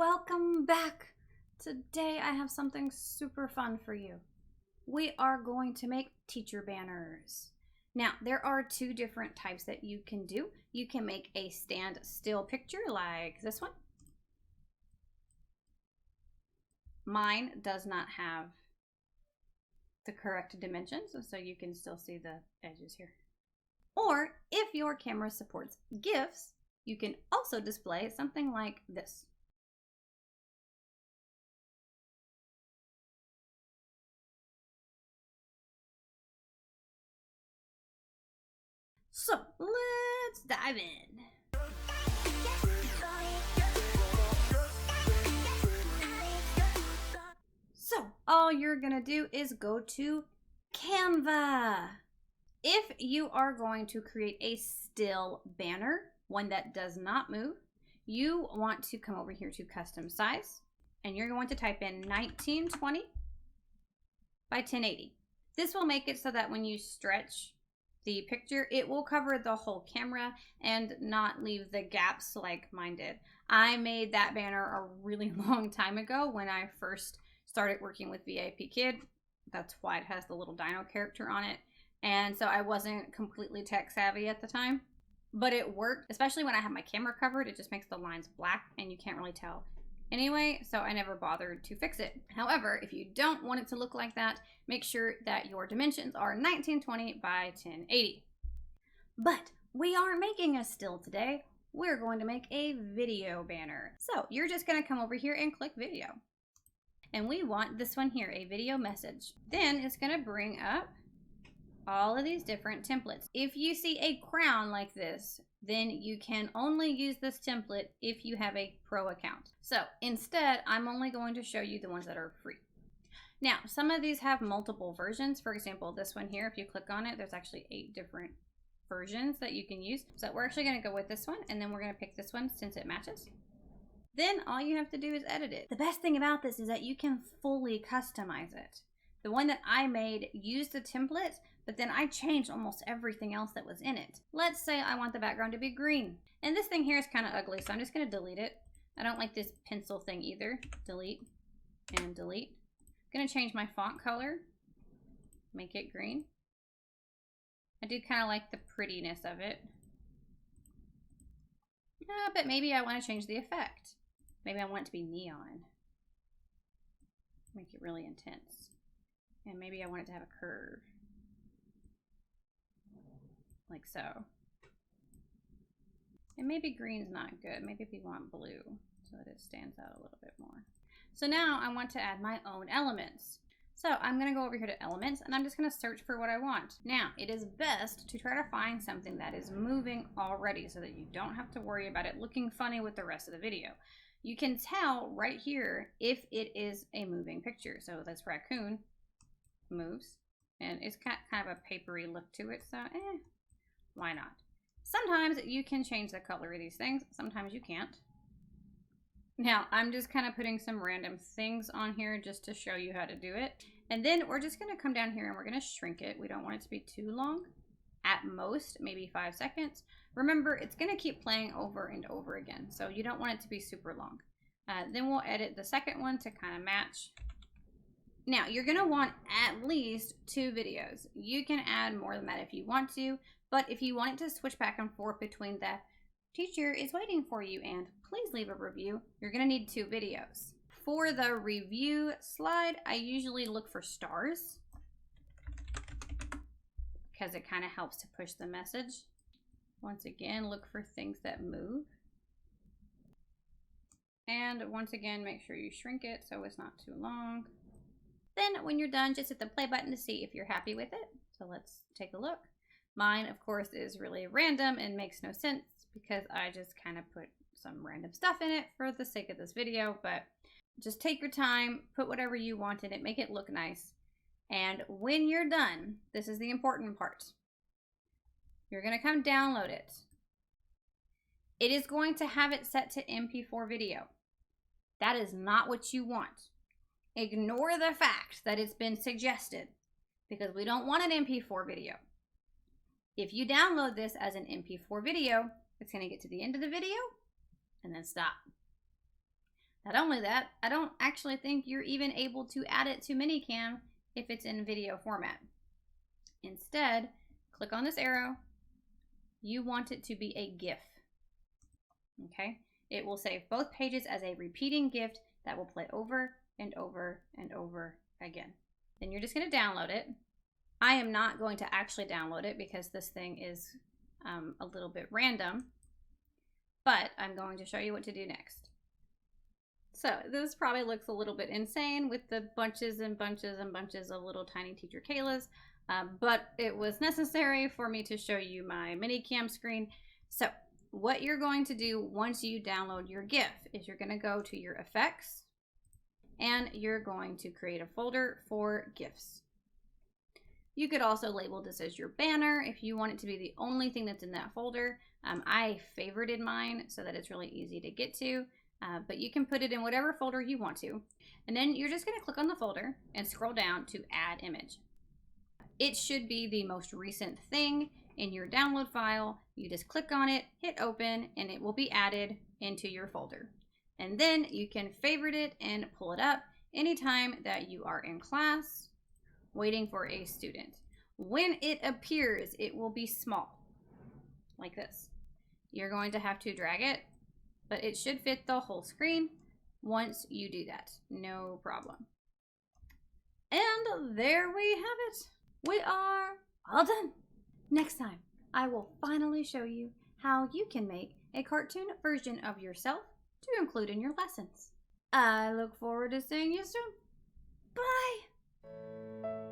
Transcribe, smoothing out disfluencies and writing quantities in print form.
welcome back. Today I have something super fun for you. We are going to make teacher banners. Now, there are two different types that you can do. You can make a stand still picture like this one. Mine does not have the correct dimensions, so you can still see the edges here. Or if your camera supports GIFs, you can also display something like this. So let's dive in. So all you're gonna do is go to Canva. If you are going to create a still banner, one that does not move, you want to come over here to custom size, and you're going to type in 1920 by 1080. This will make it so that when you stretch the picture, it will cover the whole camera and not leave the gaps like mine did. I made that banner a really long time ago when I first started working with VIP Kid. That's why it has the little dino character on it. And so I wasn't completely tech savvy at the time, but it worked, especially when I have my camera covered. It just makes the lines black and you can't really tell anyway, so I never bothered to fix it. However, if you don't want it to look like that, make sure that your dimensions are 1920 by 1080. But we aren't making a still today. We're going to make a video banner. So you're just going to come over here and click video. And we want this one here, a video message. Then it's going to bring up all of these different templates. If you see a crown like this, then you can only use this template if you have a pro account. So instead, I'm only going to show you the ones that are free. Now, some of these have multiple versions. For example, this one here, if you click on it, there's actually 8 different versions that you can use. So we're actually going to go with this one, and then we're going to pick this one since it matches. Then all you have to do is edit it. The best thing about this is that you can fully customize it. The one that I made used the template, but then I changed almost everything else that was in it. Let's say I want the background to be green. And this thing here is kind of ugly, so I'm just going to delete it. I don't like this pencil thing either. Delete and delete. I'm going to change my font color. Make it green. I do kind of like the prettiness of it. But maybe I want to change the effect. Maybe I want it to be neon. Make it really intense. And maybe I want it to have a curve. Like so. And maybe green's not good. Maybe we want blue so that it stands out a little bit more. So now I want to add my own elements. So I'm going to go over here to elements and I'm just going to search for what I want. Now it is best to try to find something that is moving already so that you don't have to worry about it looking funny with the rest of the video. You can tell right here if it is a moving picture. So this raccoon moves and it's kind of a papery look to it, so why not? Sometimes you can change the color of these things, sometimes you can't. Now I'm just kind of putting some random things on here just to show you how to do it, and then we're just going to come down here and we're going to shrink it. We don't want it to be too long, at most maybe 5 seconds. Remember, it's going to keep playing over and over again, so you don't want it to be super long. Then we'll edit the second one to kind of match. Now, you're going to want at least 2 videos. You can add more than that if you want to, but if you want it to switch back and forth between the teacher is waiting for you and please leave a review, you're going to need 2 videos. For the review slide, I usually look for stars because it kind of helps to push the message. Once again, look for things that move. And once again, make sure you shrink it so it's not too long. Then when you're done, just hit the play button to see if you're happy with it. So let's take a look. Mine, of course, is really random and makes no sense because I just kind of put some random stuff in it for the sake of this video. But just take your time, put whatever you want in it, make it look nice. And when you're done, this is the important part. You're going to come download it. It is going to have it set to MP4 video. That is not what you want. Ignore the fact that it's been suggested because we don't want an MP4 video. If you download this as an MP4 video, it's going to get to the end of the video and then stop. Not only that, I don't actually think you're even able to add it to Minicam if it's in video format. Instead, click on this arrow. You want it to be a GIF. Okay? It will save both pages as a repeating GIF that will play over and over and over again. Then you're just going to download it. I am not going to actually download it because this thing is a little bit random, but I'm going to show you what to do next. So this probably looks a little bit insane with the bunches and bunches and bunches of little tiny Teacher Kayla's, but it was necessary for me to show you my Minicam screen. So what you're going to do once you download your GIF is you're going to go to your effects and you're going to create a folder for GIFs. You could also label this as your banner if you want it to be the only thing that's in that folder. I favorited mine so that it's really easy to get to, but you can put it in whatever folder you want to. And then you're just going to click on the folder and scroll down to add image. It should be the most recent thing in your download file. You just click on it, hit open, and it will be added into your folder. And then you can favorite it and pull it up anytime that you are in class waiting for a student. When it appears, it will be small, like this. You're going to have to drag it, but it should fit the whole screen once you do that. No problem. And there we have it. We are all done. Next time, I will finally show you how you can make a cartoon version of yourself to include in your lessons. I look forward to seeing you soon. Bye!